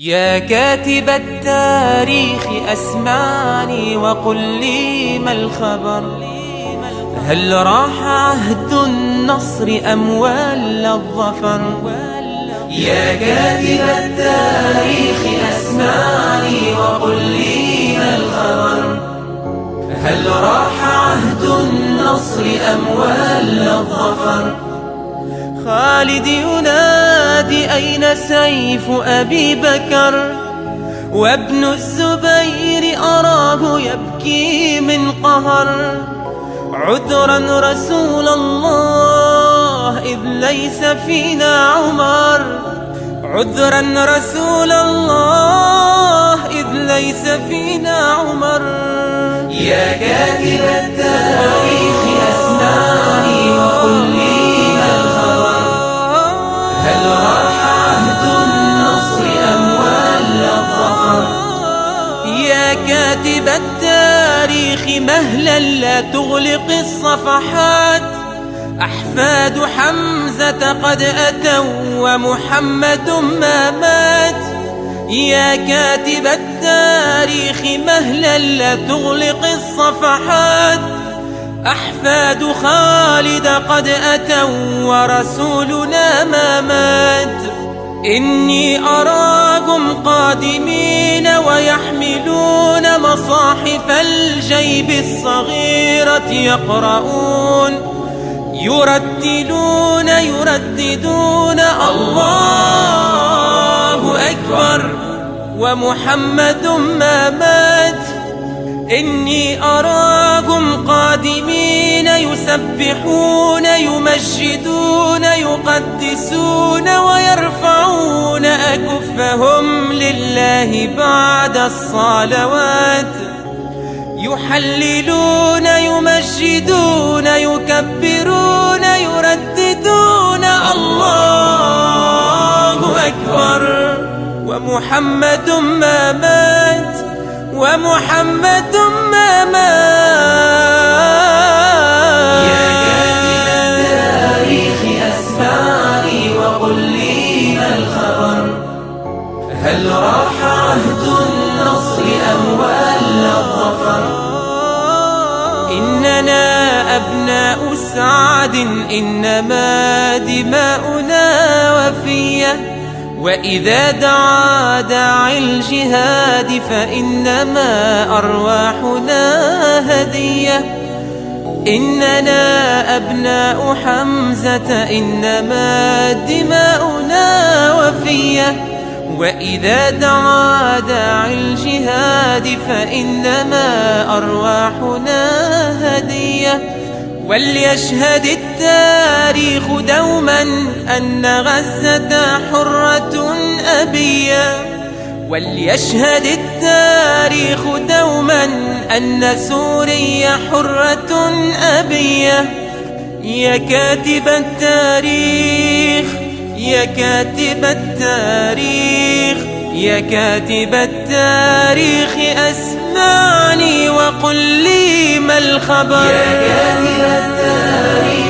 يا كاتب التاريخ أسمعني وقل لي ما الخبر؟ هل راح عهد النصر أم ولى الظفر؟ يا كاتب التاريخ أسمعني وقل لي ما الخبر؟ هل راح عهد النصر أم ولى الظفر؟ خالد ينادي أين سيف أبي بكر؟ وابن الزبير أراه يبكي من قهر. عذرا رسول الله إذ ليس فينا عمر، عذرا رسول الله إذ ليس فينا عمر. يا كاتب التاريخ أسمعني وقل لي ما الخبر؟ هل راح عهد النصر أم ولى الظفر؟ يا كاتب التاريخ مهلا لا تغلق الصفحات، أحفاد حمزة قد أتوا ومحمد ما مات. يا كاتب التاريخ مهلا لا تغلق الصفحات، أحفاد خالد قد أتوا ورسولنا ما مات. إني أراكم قادمين ويحملون مصاحف الجيب الصغيرة يقرؤون يرددون الله أكبر ومحمد ما مات. إني أراكم قادمين يسبحون يمجدون يقدسون ويرفعون أكفهم لله بعد الصلوات، يحللون يمجدون يكبرون يرددون الله أكبر ومحمد ما مات ومحمد ما مات. يا كاتب التاريخ أسمعني وقل لي ما الخبر؟ هل راح عهد النصر أم ولى الظفر؟ إننا أبناء سعد إنما دماؤنا وفية، وإذا دعا داعي الجهاد فإنما أرواحنا هدية. إننا أبناء حمزة إنما دماؤنا وفية، وإذا دعا داعي الجهاد فإنما أرواحنا هدية. وليشهد التاريخ دوما أن غزة حرة أبية، وليشهد التاريخ دوما أن سوريا حرة أبية. يا كاتب التاريخ يا كاتب التاريخ يا كاتب التاريخ أسمعني وقل لي ما الخبر؟ يا كاتب التاريخ